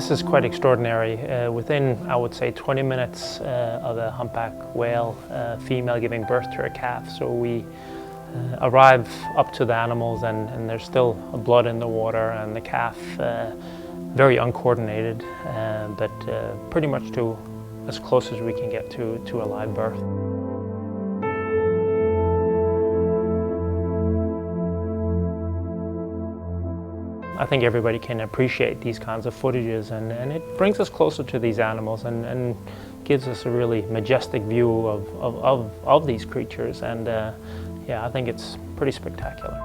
This is quite extraordinary. Within, I would say, 20 minutes of a humpback whale female giving birth to her calf. So we arrive up to the animals and there's still blood in the water, and the calf very uncoordinated, but pretty much to as close as we can get to a live birth. I think everybody can appreciate these kinds of footages, and it brings us closer to these animals and gives us a really majestic view of these creatures, and yeah, I think it's pretty spectacular.